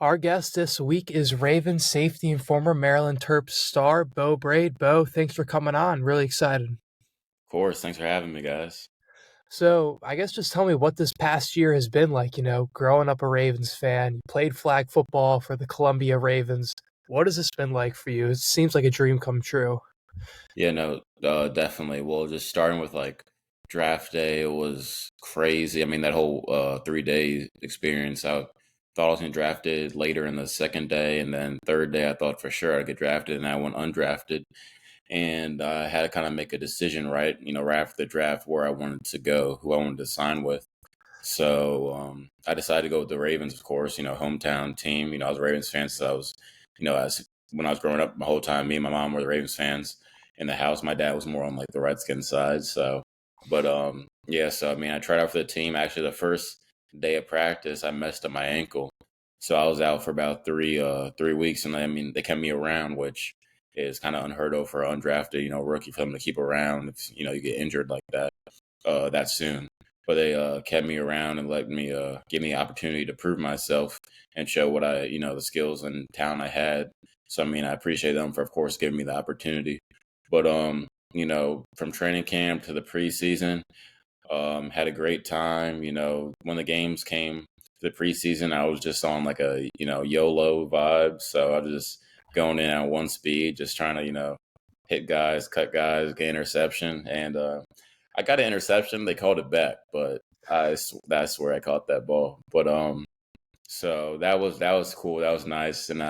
Our guest this week is Ravens safety and former Maryland Terps star Beau Brade. Beau, thanks for coming on. Really excited. Of course. Thanks for having me, guys. So, I guess just tell me what this past year has been like, growing up a Ravens fan. You played flag football for the Columbia Ravens. What has this been like for you? It seems like a dream come true. Yeah, no, definitely. Well, just starting with like draft day, it was crazy. I mean, that whole 3 day experience. I thought I was gonna get drafted later in the second day, and then third day, I thought for sure I'd get drafted, and I went undrafted. And I had to kind of make a decision, right? Right after the draft, where I wanted to go, who I wanted to sign with. So I decided to go with the Ravens, of course. Hometown team. I was a Ravens fan, so I was, as when I was growing up, my whole time, me and my mom were the Ravens fans in the house. My dad was more on like the Redskins side. So, but yeah. So I mean, I tried out for the team. Actually, the first day of practice, I messed up my ankle, so I was out for about 3 weeks. And I mean, they kept me around, which is kind of unheard of for an undrafted, rookie for them to keep around if you get injured like that soon. But they kept me around and let me give me the opportunity to prove myself and show what the skills and talent I had. So I mean, I appreciate them for, of course, giving me the opportunity. But from training camp to the preseason, had a great time. When the games came to the preseason, I was just on like a YOLO vibe. So I was just going in at one speed, just trying to hit guys, cut guys, get interception, and I got an interception. They called it back, but that's where I caught that ball. But so that was cool. That was nice, and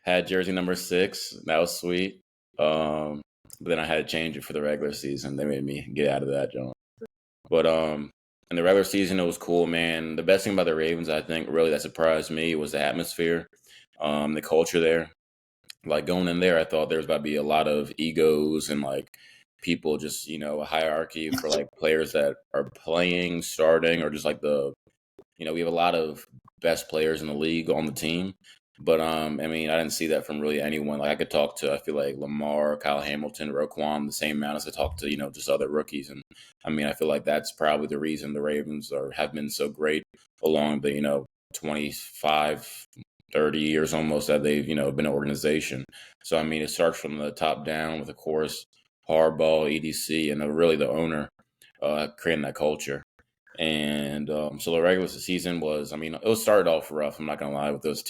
had jersey number 6. That was sweet. But then I had to change it for the regular season. They made me get out of that joint. But in the regular season, it was cool, man. The best thing about the Ravens, I think, really that surprised me was the atmosphere, the culture there. Like going in there, I thought there was about to be a lot of egos and like people just, a hierarchy for like players that are playing, starting, or just like we have a lot of best players in the league on the team. But I mean, I didn't see that from really anyone. Like I could talk to, I feel like Lamar, Kyle Hamilton, Roquan, the same amount as I talk to, just other rookies. And I mean, I feel like that's probably the reason the Ravens have been so great along the 25, 30 years almost that they've been an organization. So I mean, it starts from the top down with, of course, Harbaugh, EDC, and really the owner creating that culture. And so the regular season was, I mean, it was started off rough. I'm not gonna lie with those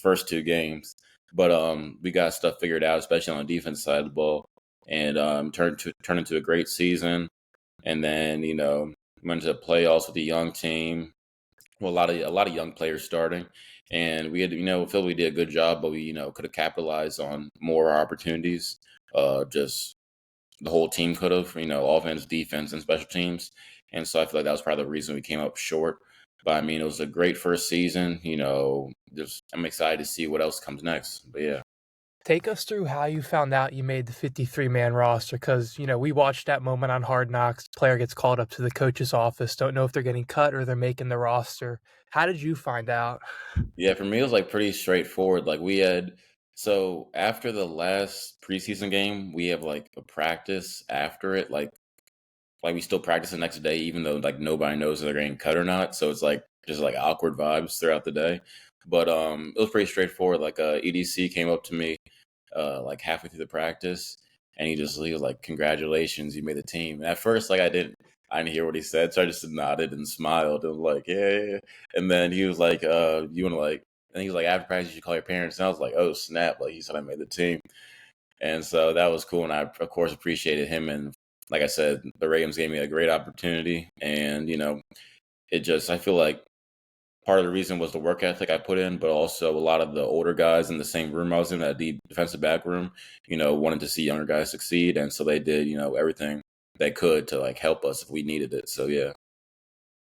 first 2 games, but we got stuff figured out, especially on the defense side of the ball, and turned into a great season. And then went to the playoffs with a young team, well, a lot of young players starting, and we had feel we did a good job, but we could have capitalized on more opportunities. Just the whole team could have, offense, defense, and special teams. And so I feel like that was probably the reason we came up short. But I mean, it was a great first season. Just I'm excited to see what else comes next. But yeah. Take us through how you found out you made the 53-man roster because, we watched that moment on Hard Knocks. Player gets called up to the coach's office, don't know if they're getting cut or they're making the roster. How did you find out? Yeah, for me, it was like pretty straightforward. Like we had, so after the last preseason game, we have like a practice after it. Like we still practice the next day, even though like nobody knows if they're getting cut or not. So it's like just like awkward vibes throughout the day. But it was pretty straightforward. Like EDC came up to me like halfway through the practice, and he was like, "Congratulations, you made the team." And at first, like I didn't hear what he said, so I just nodded and smiled and was like, "Yeah, yeah, yeah." And then he was like, "You want to like?" And he was like, "After practice, you should call your parents." And I was like, "Oh snap!" Like he said, I made the team, and so that was cool. And I of course appreciated him. And like I said, the Ravens gave me a great opportunity, and it just I feel like part of the reason was the work ethic I put in, but also a lot of the older guys in the same room I was in, that deep defensive back room, wanted to see younger guys succeed. And so they did, everything they could to like help us if we needed it. So yeah.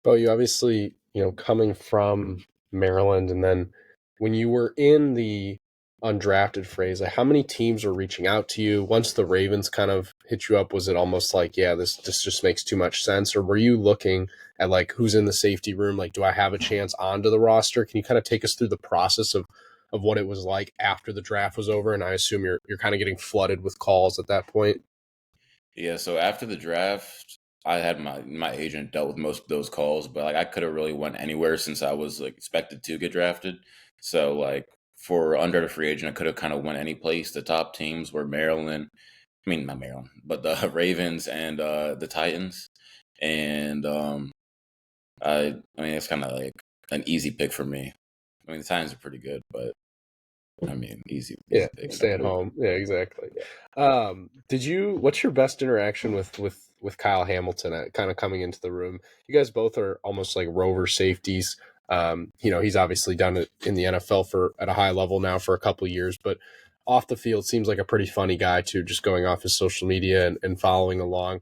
Well, you obviously, coming from Maryland, and then when you were in the undrafted phase, like how many teams were reaching out to you? Once the Ravens kind of hit you up, was it almost like, yeah, this just makes too much sense? Or were you looking at like who's in the safety room? Like, do I have a chance onto the roster? Can you kind of take us through the process of what it was like after the draft was over? And I assume you're kind of getting flooded with calls at that point. Yeah. So after the draft, I had my agent dealt with most of those calls, but like I could have really went anywhere since I was like expected to get drafted. So like for under the free agent, I could have kind of went any place. The top teams were Maryland. I mean, not Maryland, but the Ravens and the Titans. And I mean, it's kind of like an easy pick for me. I mean, the Titans are pretty good, but I mean, easy Yeah, pick. stay at home. Yeah, exactly. What's your best interaction with Kyle Hamilton kind of coming into the room? You guys both are almost like rover safeties. He's obviously done it in the NFL at a high level now for a couple of years, but off the field seems like a pretty funny guy too, just going off his social media and following along.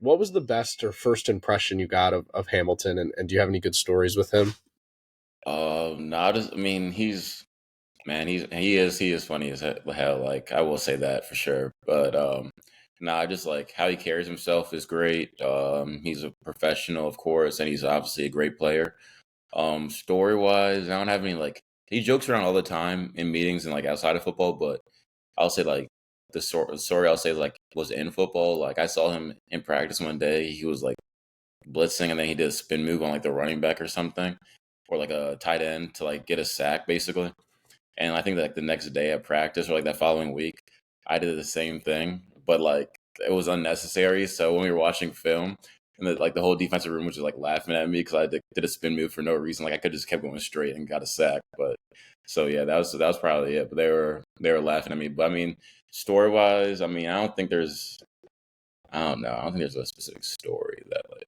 What was the best or first impression you got of Hamilton, and do you have any good stories with him? Not as I mean, he is funny as hell. Like I will say that for sure. But just like how he carries himself is great. He's a professional, of course, and he's obviously a great player. Story wise, I don't have any like he jokes around all the time in meetings and like outside of football, but I'll say like the story I'll say like was in football. Like I saw him in practice one day. He was like blitzing and then he did a spin move on like the running back or something, or like a tight end to like get a sack basically. And I think that, like the next day at practice or like that following week, I did the same thing, but like it was unnecessary. So when we were watching film, and like the whole defensive room was just like laughing at me because I did a spin move for no reason. Like I could just kept going straight and got a sack. But so yeah, that was probably it. But they were laughing at me. But I mean, story wise, I mean, I don't know. I don't think there's a specific story that like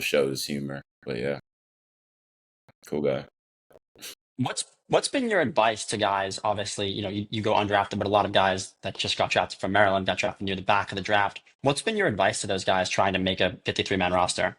shows humor. But yeah, cool guy. What's been your advice to guys? Obviously, you go undrafted, but a lot of guys that just got drafted from Maryland got drafted near the back of the draft. What's been your advice to those guys trying to make a 53-man roster?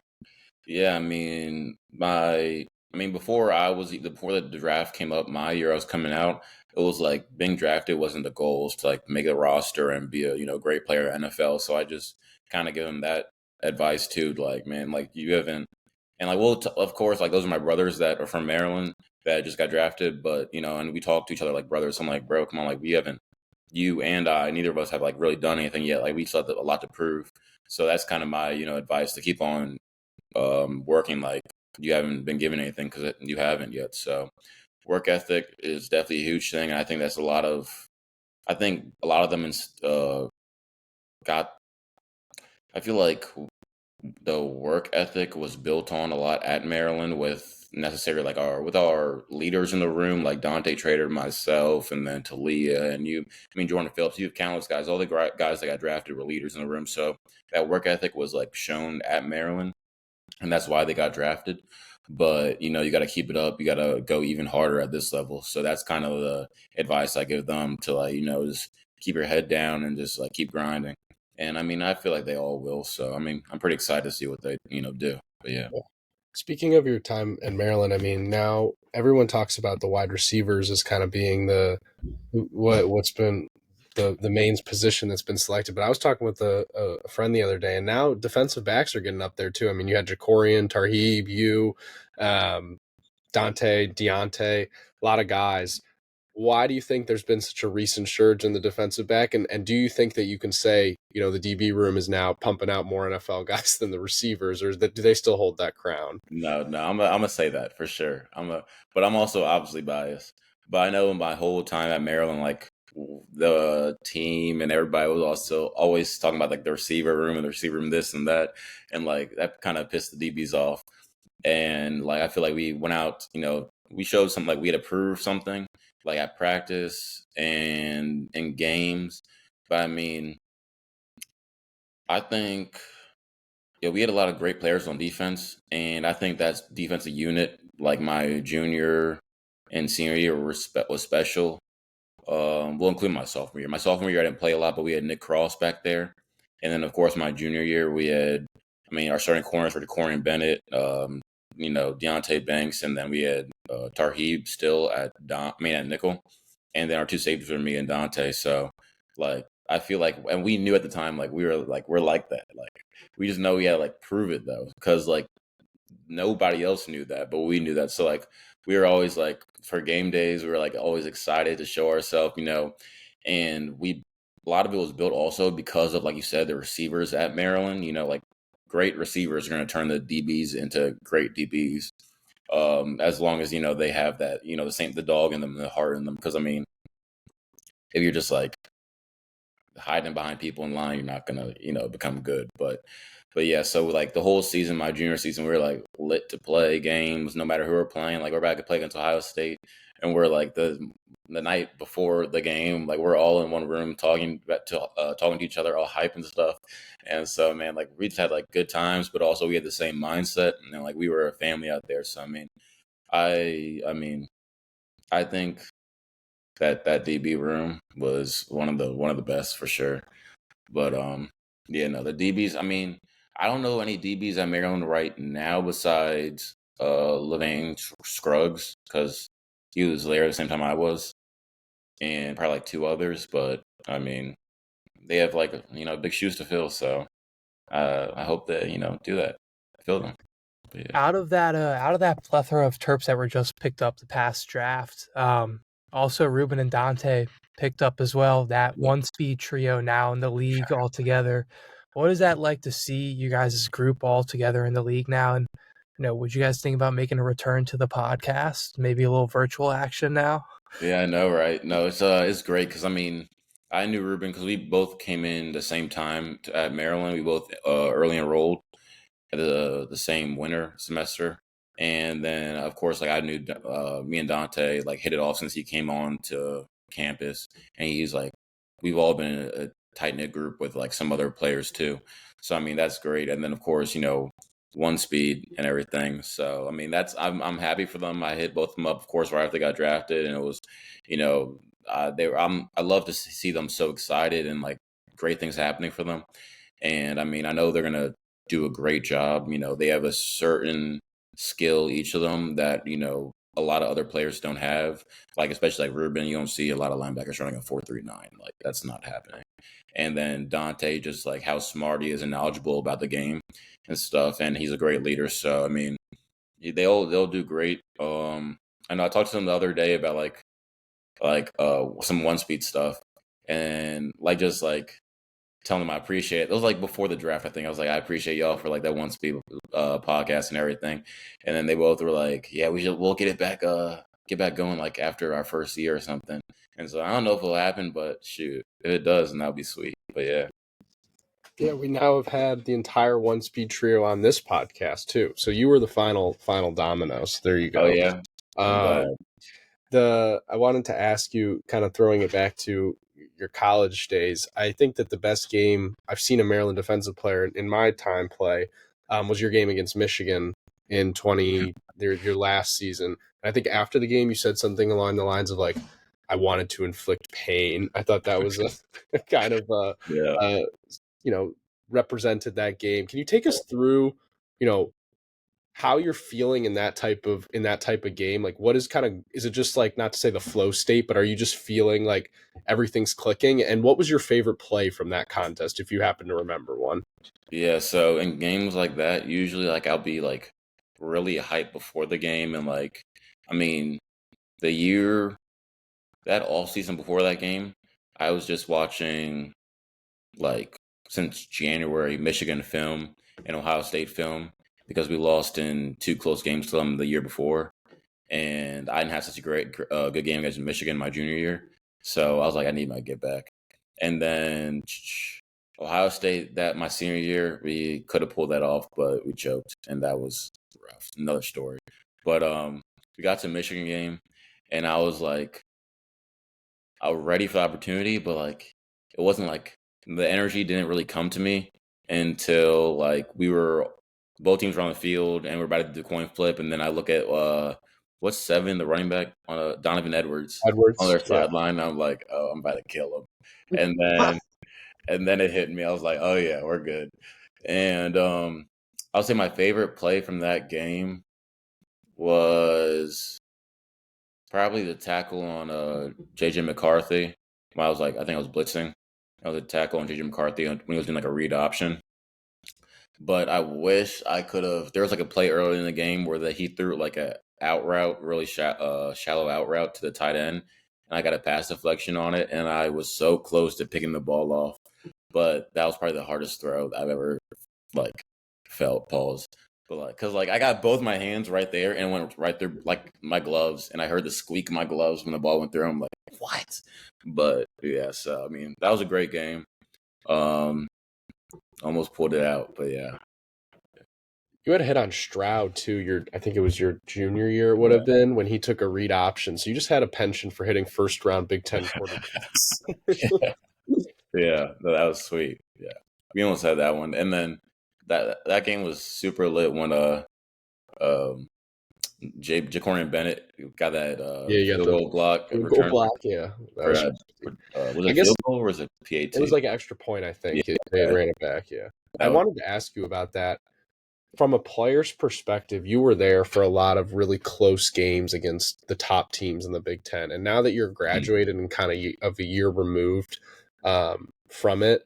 Yeah, I mean, before the draft came up, my year I was coming out, it was like being drafted wasn't the goal, it was to like make a roster and be a great player in NFL. So I just kind of give them that advice too, like man, like you haven't, and like well, of course, like those are my brothers that are from Maryland that just got drafted, but and we talk to each other like brothers. So I'm like, bro, come on, like we haven't, you and I, neither of us have like really done anything yet. Like we still have a lot to prove. So that's kind of my advice to keep on working like you haven't been given anything because you haven't yet. So work ethic is definitely a huge thing. And I think I think a lot of them got, I feel like the work ethic was built on a lot at Maryland with necessary like our leaders in the room like Dante Trader, myself, and then Talia and you. I mean Jordan Phillips. You have countless guys. All the guys that got drafted were leaders in the room. So that work ethic was like shown at Maryland, and that's why they got drafted. But you got to keep it up. You got to go even harder at this level. So that's kind of the advice I give them to like just keep your head down and just like keep grinding. And I mean, I feel like they all will. So I mean, I'm pretty excited to see what they do. But yeah. Speaking of your time in Maryland, I mean, now everyone talks about the wide receivers as kind of being what's been the main position that's been selected. But I was talking with a friend the other day, and now defensive backs are getting up there too. I mean, you had Jacorian, Tarheeb, Dante, Deontay, a lot of guys. Why do you think there's been such a recent surge in the defensive back? And do you think that you can say, the DB room is now pumping out more NFL guys than the receivers, or do they still hold that crown? No, no, I'm gonna say that for sure. But I'm also obviously biased. But I know my whole time at Maryland, like the team and everybody was also always talking about like the receiver room and the receiver room, this and that, and like that kind of pissed the DBs off. And like I feel like we went out, we showed something like we had to prove something, like at practice and in games. But I mean, I think yeah, we had a lot of great players on defense, and I think that's defensive unit. Like my junior and senior year was special. We'll include my sophomore year. My sophomore year, I didn't play a lot, but we had Nick Cross back there, and then of course my junior year, we had. I mean, our starting corners were Corian Bennett, Deontay Banks, and then we had Tarheeb still at nickel, and then our two safeties were me and Dante. So, like, I feel like, and we knew at the time, like, we're like that. Like, we just know we had to like prove it though, because like nobody else knew that, but we knew that. So like we were always like for game days, we were like always excited to show ourselves, and a lot of it was built also because of like you said, the receivers at Maryland, like great receivers are going to turn the DBs into great DBs. as long as they have that the dog in them, the heart in them. Because I mean, if you're just like hiding behind people in line, you're not gonna become good. But yeah, so like the whole season, my junior season, we were like lit to play games, no matter who we're playing. Like we're about to play against Ohio State, and we're like the night before the game, like we're all in one room talking to each other, all hype and stuff. And so, man, like we just had like good times, but also we had the same mindset, and then, like we were a family out there. So I mean, I think that DB room was one of the best for sure. But yeah, no, the DBs. I mean, I don't know any DBs at Maryland right now besides Levain Scruggs, because he was there at the same time I was, and probably like two others. But I mean, they have like big shoes to fill. So I hope that do that, fill them. But yeah. Out of that plethora of Terps that were just picked up the past draft, also Ruben and Dante picked up as well. That one speed trio now in the league all together. What is that like to see you guys' group all together in the league now? And would you guys think about making a return to the podcast? Maybe a little virtual action now? Yeah, I know, right? No, it's great because I mean, I knew Ruben because we both came in the same time at Maryland. We both early enrolled at the same winter semester, and then of course, like I knew me and Dante like hit it off since he came on to campus, and he's like, we've all been a tight knit group with like some other players too. So I mean, that's great. And then of course, one speed and everything. So I mean, I'm happy for them. I hit both of them up, of course, right after they got drafted, and it was, I love to see them so excited and like great things happening for them. And I mean, I know they're gonna do a great job. They have a certain skill, each of them, that a lot of other players don't have. Like especially like Ruben, you don't see a lot of linebackers running a 4.39. Like that's not happening. And then Dante, just like how smart he is and knowledgeable about the game and stuff, and he's a great leader. So I mean, they'll do great. I know I talked to them the other day about some one speed stuff, and like just like telling them I appreciate it. It was like before the draft, I think. I was like, I appreciate y'all for like that one speed podcast and everything. And then they both were like, yeah, we'll get back going like after our first year or something. And so I don't know if it'll happen, but shoot, if it does, then that'll be sweet. But yeah. Yeah, we now have had the entire one speed trio on this podcast too. So you were the final domino. So there you go. Oh yeah. I'm glad. I wanted to ask you, kind of throwing it back to your college days. I think that the best game I've seen a Maryland defensive player in my time play was your game against Michigan in your last season. And I think after the game, you said something along the lines of like, "I wanted to inflict pain." I thought that was a kind of Yeah. represented that game. Can you take us through, how you're feeling in that type of game? Like what is it just like, not to say the flow state, but are you just feeling like everything's clicking? And what was your favorite play from that contest, if you happen to remember one? Yeah, so in games like that, usually like I'll be like really hyped before the game, and like I mean, that off season before that game, I was just watching like since January Michigan film and Ohio State film, because we lost in two close games to them the year before, and I didn't have such a good game against Michigan my junior year, so I was like, I need my get back. And then Ohio State, that my senior year, we could have pulled that off, but we choked, and that was rough. Another story. But we got to Michigan game, and I was ready for the opportunity, but like it wasn't like the energy didn't really come to me until like both teams were on the field and we're about to do the coin flip, and then I look at what's seven, the running back, Donovan Edwards on their sideline. And I'm like, oh, I'm about to kill him, and then it hit me. I was like, oh yeah, we're good. And I'll say my favorite play from that game was probably the tackle on JJ McCarthy. When I think I was blitzing. That was a tackle on JJ McCarthy when he was doing like a read option. But I wish I could have. There was like a play early in the game where he threw like a out route, really shallow out route to the tight end, and I got a pass deflection on it, and I was so close to picking the ball off. But that was probably the hardest throw I've ever like felt. Pause. But like, cause like I got both my hands right there and it went right there, like my gloves, and I heard the squeak of my gloves when the ball went through. I'm like, what? But yeah, so I mean, that was a great game. Um, almost pulled it out, but yeah, You had a hit on Stroud too. I think it was your junior year. It would have been when he took a read option. So you just had a penchant for hitting first round Big Ten quarterbacks. yeah, that was sweet. Yeah, we almost had that one, and then that game was super lit when um Jacorian Bennett got that Yeah, you got field the goal block goal return block. Yeah, that for, was. was I it guess field goal or was it it was PAT? like an extra point. I Yeah, think they ran it back. Yeah, I that was, wanted to ask you about that. From a player's perspective, you were there for a lot of really close games against the top teams in the Big Ten, and now that you're graduated and kind of a year removed from it,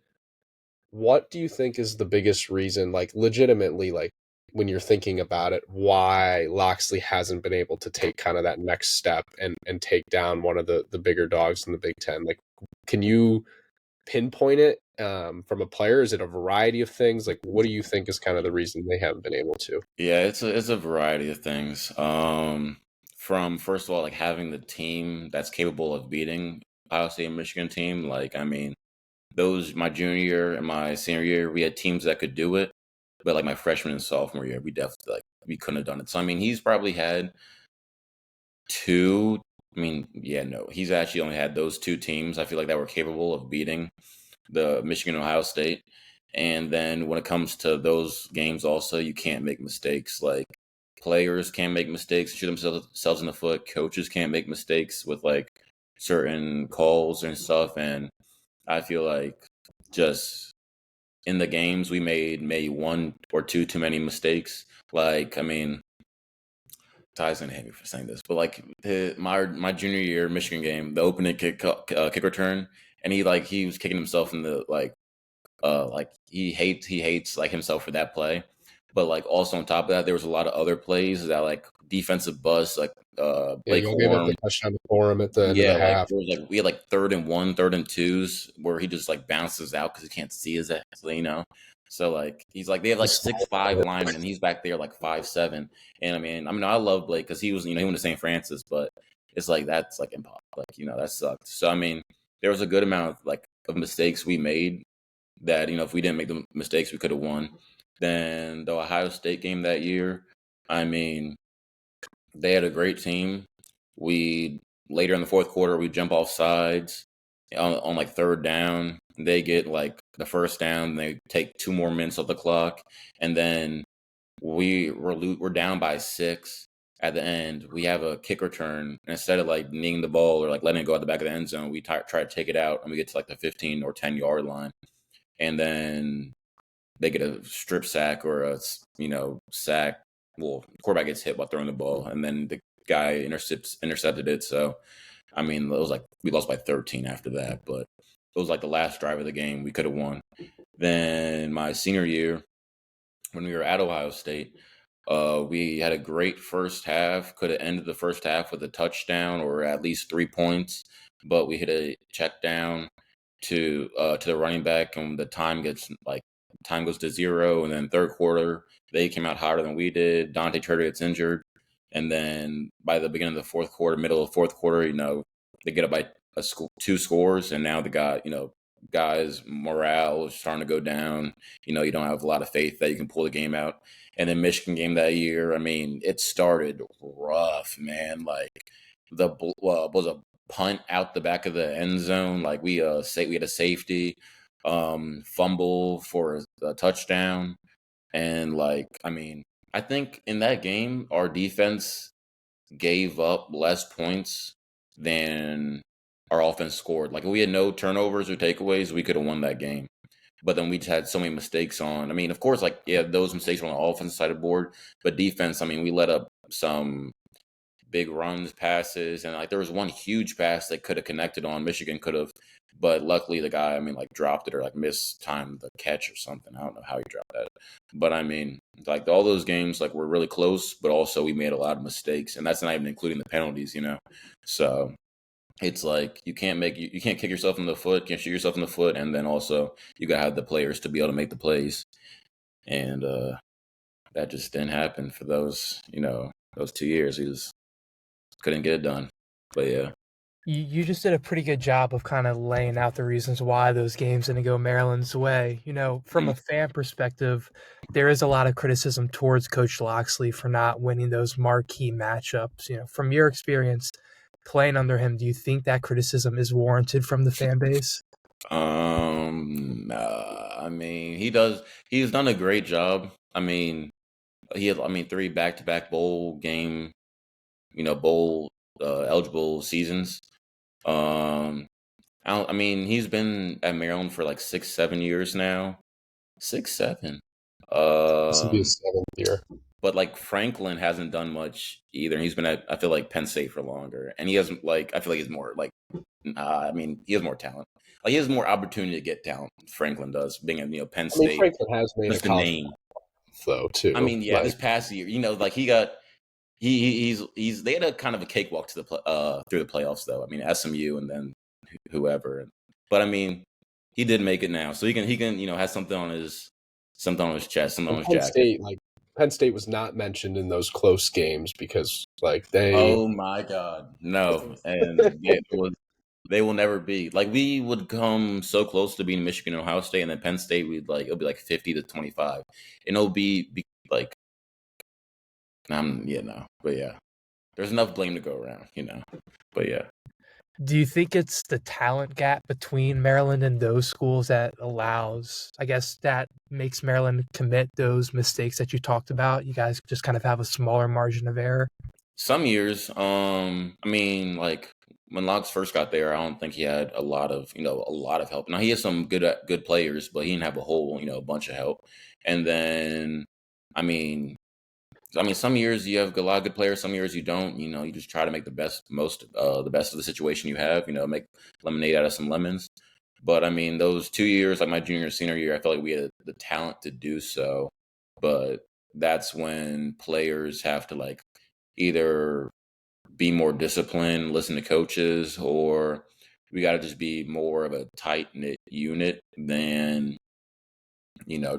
what do you think is the biggest reason, like legitimately, like when you're thinking about it, why Locksley hasn't been able to take kind of that next step and take down one of the bigger dogs in the Big Ten? Like, can you pinpoint it from a player? Is it a variety of things? Like, what do you think is kind of the reason they haven't been able to? yeah, it's a variety of things. From first of all, like having the team that's capable of beating Ohio State and Michigan team. Like, I mean, those my junior year and my senior year, we had teams that could do it, but like my freshman and sophomore year, we definitely like we couldn't have done it. So I mean, he's probably had two. I mean, yeah, no, he's actually only had those two teams. I feel like that were capable of beating the Michigan Ohio State. And then when it comes to those games, also you can't make mistakes. Like players can't make mistakes, shoot themselves in the foot. Coaches can't make mistakes with like certain calls and stuff. And I feel like just in the games we made maybe one or two too many mistakes. Like I mean, Ty's gonna hate me for saying this, but like my junior year Michigan game, the opening kick return, and he was kicking himself in the like he hates like himself for that play. But like also on top of that, there was a lot of other plays that like defensive bust, like Yeah, Blake y'all gave up Corum. the touchdown for him at the end of Yeah, the like half. there was like we had like third and one, third and twos where he just like bounces out because he can't see his ass, you know. So like he's like they have like Just 6'5" linemen, and he's back there like 5'7". And I mean I love Blake because he was he went to St. Francis, but it's like that's like impossible, like that sucked. So I mean there was a good amount of like of mistakes we made that if we didn't make the mistakes we could have won. Then the Ohio State game that year, I mean they had a great team. We later in the fourth quarter we jump off sides on like third down. They get like the first down. They take 2 more minutes off the clock, and then we're down by 6 at the end. We have a kick return, and instead of like kneeing the ball or like letting it go at the back of the end zone, we try to take it out, and we get to like the 15 or 10 yard line, and then they get a strip sack or a sack. Well, the quarterback gets hit while throwing the ball, and then the guy intercepted it. So I mean, it was like we lost by 13 after that, but it was like the last drive of the game. We could have won. Then my senior year, when we were at Ohio State, we had a great first half. Could have ended the first half with a touchdown or at least 3 points, but we hit a check down to the running back, and the time goes to 0, and then third quarter they came out hotter than we did. Dante Turner gets injured, and then by the beginning of the fourth quarter, middle of the fourth quarter, they get up by 2 scores, and now the guys' morale is starting to go down. You don't have a lot of faith that you can pull the game out. And then Michigan game that year, I mean, it started rough, man. Like was a punt out the back of the end zone. Like we had a safety fumble for a touchdown, and like I mean, I think in that game our defense gave up less points than our offense scored. Like if we had no turnovers or takeaways, we could have won that game. But then we just had so many mistakes on. I mean, of course, like yeah, those mistakes were on the offensive side of the board, but defense. I mean, we let up some big runs, passes, and like there was one huge pass that could have connected on. Michigan could have, but luckily the guy, I mean, like dropped it or like mistimed the catch or something. I don't know how he dropped that, but I mean, like all those games, like were really close, but also we made a lot of mistakes, and that's not even including the penalties. So it's like you can't kick yourself in the foot, can't shoot yourself in the foot, and then also you gotta have the players to be able to make the plays. And that just didn't happen for those, those 2 years. He just couldn't get it done. But yeah. You just did a pretty good job of kind of laying out the reasons why those games didn't go Maryland's way. From a fan perspective, there is a lot of criticism towards Coach Locksley for not winning those marquee matchups. From your experience playing under him, do you think that criticism is warranted from the fan base? I mean, he's done a great job. I mean, he had, 3 back-to-back bowl eligible seasons. He's been at Maryland for like 6, 7 years now. 6, 7. This will be his 7th year. But like Franklin hasn't done much either. He's been at, I feel like, Penn State for longer, and he hasn't I feel like he's more like, he has more talent. Like he has more opportunity to get talent. Franklin does, being at Penn State. Franklin has made a the name though too. This past year, like he got. He's they had a kind of a cakewalk to through the playoffs though. I mean SMU and then whoever, but I mean he did make it now, so he can has something on his chest, something on his jacket. Penn State was not mentioned in those close games because they. Oh my God, no, and they will never be. Like we would come so close to being Michigan and Ohio State, and then Penn State it'll be like 50-25, and it'll be like. But yeah, there's enough blame to go around, but yeah. Do you think it's the talent gap between Maryland and those schools that makes Maryland commit those mistakes that you talked about? You guys just kind of have a smaller margin of error? Some years, like when Locks first got there, I don't think he had a lot of help. Now he has some good players, but he didn't have a whole, bunch of help. And then, some years you have a lot of good players. Some years you don't. You just try to make the best of the situation you have. Make lemonade out of some lemons. But those 2 years, like my junior and senior year, I felt like we had the talent to do so. But that's when players have to either be more disciplined, listen to coaches, or we got to just be more of a tight knit unit than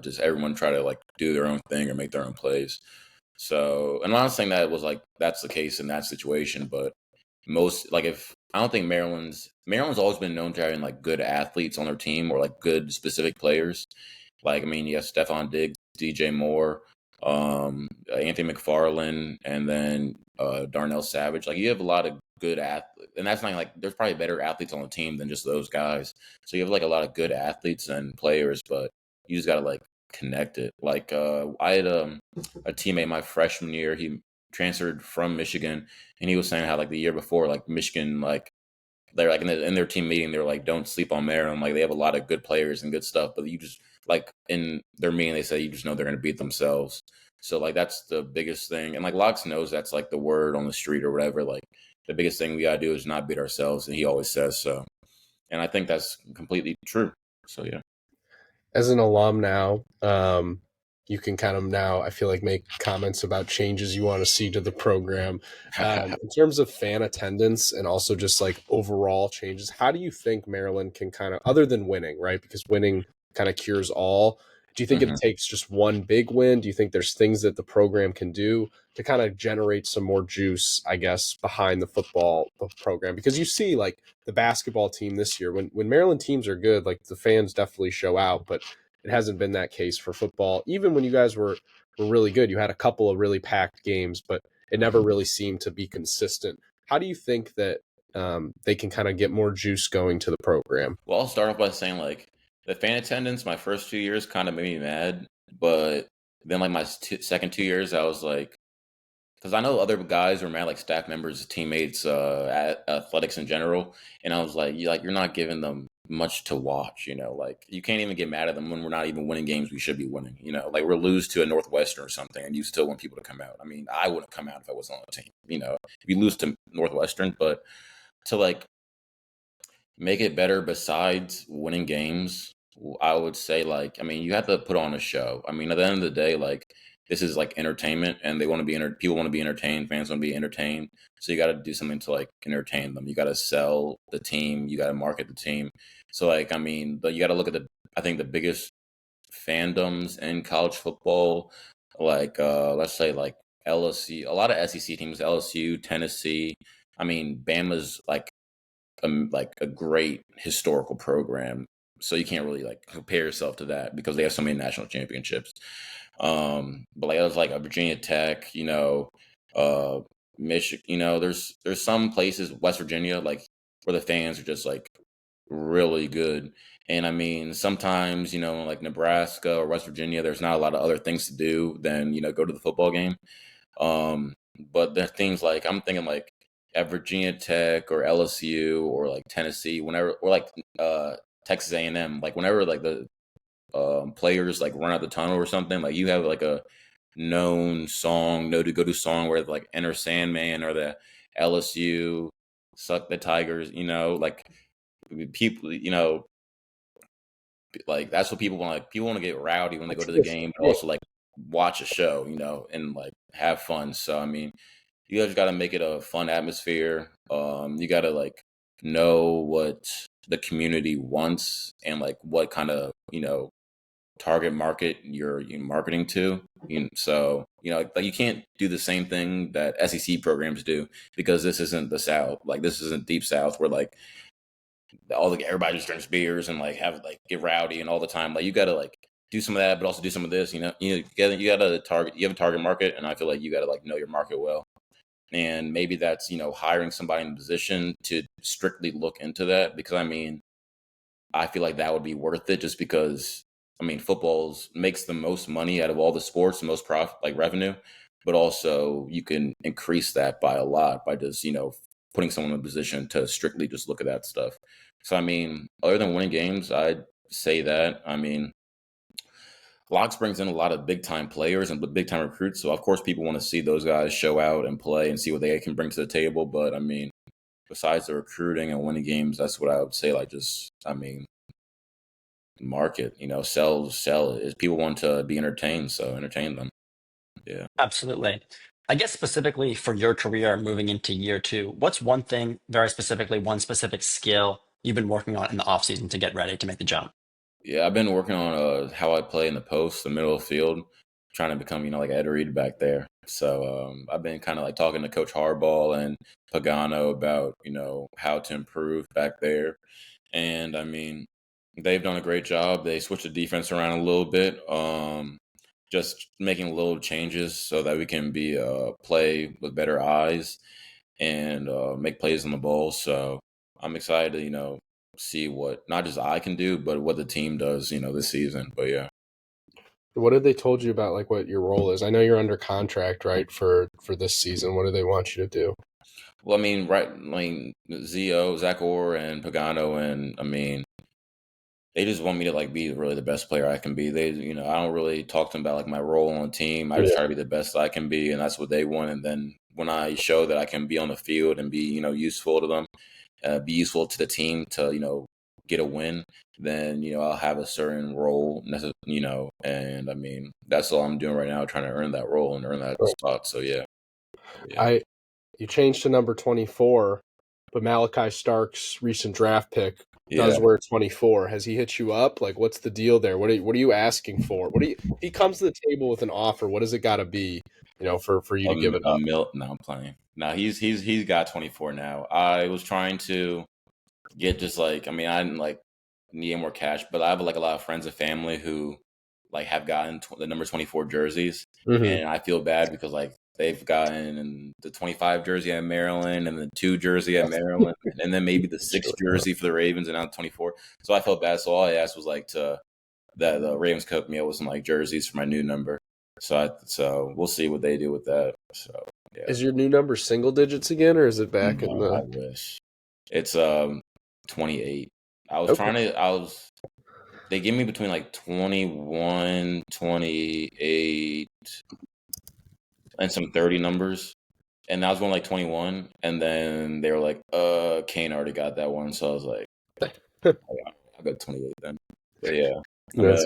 just everyone try to do their own thing or make their own plays. So, and I'm not saying that was that's the case in that situation, but most if I don't think Maryland's always been known to having good athletes on their team or good specific players. You have Stephon Diggs, DJ Moore, Anthony McFarland, and then Darnell Savage. You have a lot of good athletes, and that's not there's probably better athletes on the team than just those guys. So you have a lot of good athletes and players, but you just got to connect it. I had a teammate my freshman year. He transferred from Michigan, and he was saying how the year before, Michigan, they're in their team meeting, they're don't sleep on Maryland. They have a lot of good players and good stuff, but you just in their meeting they say you just know they're going to beat themselves. So that's the biggest thing, and Locks knows that's the word on the street or whatever. The biggest thing we gotta do is not beat ourselves, and he always says so, and I think that's completely true. So yeah. As an alum now, you can kind of now, I feel make comments about changes you want to see to the program. In terms of fan attendance and also just overall changes, how do you think Maryland can kind of, other than winning, right? Because winning kind of cures all. Do you think it takes just one big win? Do you think there's things that the program can do to kind of generate some more juice, I guess, behind the football program? Because you see the basketball team this year, when Maryland teams are good, the fans definitely show out, but it hasn't been that case for football. Even when you guys were really good, you had a couple of really packed games, but it never really seemed to be consistent. How do you think that they can kind of get more juice going to the program? Well, I'll start off by saying the fan attendance my first 2 years kind of made me mad, but then my second 2 years I was because I know other guys were mad, staff members, teammates, athletics in general, and I was you're not giving them much to watch, you can't even get mad at them when we're not even winning games we should be winning, we're lose to a Northwestern or something, and you still want people to come out. I wouldn't come out if I wasn't on the team, if you lose to Northwestern, but to make it better besides winning games, I would say you have to put on a show. At the end of the day, this is entertainment, and they want to be people want to be entertained, fans want to be entertained. So you got to do something to entertain them. You got to sell the team, you got to market the team. So you got to look at I think the biggest fandoms in college football like let's say like LSU, a lot of SEC teams, LSU, Tennessee. I mean, Bama's like a great historical program, so you can't really like compare yourself to that because they have so many national championships. But like it was like a Virginia Tech, uh, Michigan. There's some places, West Virginia, like where the fans are just like really good. And I mean, sometimes like Nebraska or West Virginia, there's not a lot of other things to do than go to the football game. Um, but there are things like I'm thinking like at Virginia Tech or LSU or like Tennessee, whenever or like Texas A&M, like whenever like the players like run out the tunnel or something, like you have like a known song, no to go to song where like Enter Sandman or the LSU Suck the Tigers, like people, like that's what people want. Like people want to get rowdy when they go What's to the this game, but thing? also like watch a show, and like have fun. So I mean, you guys got to make it a fun atmosphere. You got to like know what the community wants and like what kind of target market you're marketing to. So like you can't do the same thing that SEC programs do because this isn't the South. Like this isn't Deep South where like everybody just drinks beers and like have like get rowdy and all the time. Like you got to like do some of that, but also do some of this. You got to target. You have a target market, and I feel like you got to like know your market well. And maybe that's hiring somebody in a position to strictly look into that because I mean I feel like that would be worth it just because I mean football's makes the most money out of all the sports, the most profit like revenue, but also you can increase that by a lot by just putting someone in a position to strictly just look at that stuff. So I mean, other than winning games, I'd say that. I mean, Locks brings in a lot of big time players and big time recruits, so of course people want to see those guys show out and play and see what they can bring to the table. But I mean, besides the recruiting and winning games, that's what I would say. Like, just I mean, market, sell it. Is people want to be entertained, so entertain them. Yeah. Absolutely. I guess specifically for your career moving into year two, what's one thing, very specifically, one specific skill you've been working on in the offseason to get ready to make the jump? Yeah, I've been working on how I play in the post, the middle of the field, trying to become, like Ed Reed back there. So I've been kind of like talking to Coach Harbaugh and Pagano about, how to improve back there. And I mean, they've done a great job. They switched the defense around a little bit, just making little changes so that we can be play with better eyes and make plays on the ball. So I'm excited to, see what not just I can do, but what the team does, this season. But yeah. What have they told you about like what your role is? I know you're under contract, right, for this season. What do they want you to do? Well, I mean, right, I mean, Zach Orr and Pagano, and I mean, they just want me to like be really the best player I can be. They, I don't really talk to them about like my role on the team. I just Yeah. try to be the best I can be, and that's what they want. And then when I show that I can be on the field and be, useful to them, be useful to the team to, get a win, then, I'll have a certain role, and I mean, that's all I'm doing right now, trying to earn that role and earn that spot. So yeah. You changed to number 24, but Malachi Stark's recent draft pick Yeah. does wear 24. Has he hit you up? Like, what's the deal there? What are you asking for? If he comes to the table with an offer, what does it got to be, for you to give it up? No, I'm playing. No, he's got 24 now. I was trying to get just like, I mean, I didn't like need more cash, but I have like a lot of friends and family who like have gotten the number 24 jerseys, Mm-hmm. and I feel bad because like they've gotten the 25 jersey at Maryland and the 2 jersey at Maryland, and then maybe the 6 jersey for the Ravens and now 24. So I felt bad. So all I asked was like that the Ravens cooked me up with some like jerseys for my new number. So we'll see what they do with that. So yeah. Is your new number single digits again, or is it back in I the? wish. It's 28. I was Okay. trying to they give me between like 21, 28 and some 30 numbers. And I was going like 21, and then they were like, Kane already got that one. So I was like, I'll go 28 then. But yeah. We'll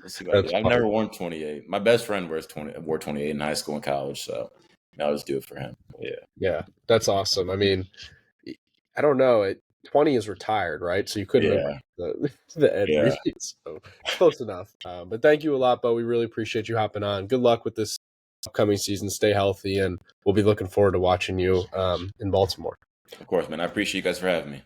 see what I do. I've never worn 28. My best friend wore 28 in high school and college, so I'll just do it for him. But yeah. Yeah, that's awesome. I mean, I don't know. 20 is retired, right? So you couldn't have Yeah. the Ed Yeah. Reed. So close enough. But thank you a lot, Bo. We really appreciate you hopping on. Good luck with this upcoming season. Stay healthy, and we'll be looking forward to watching you in Baltimore. Of course, man. I appreciate you guys for having me.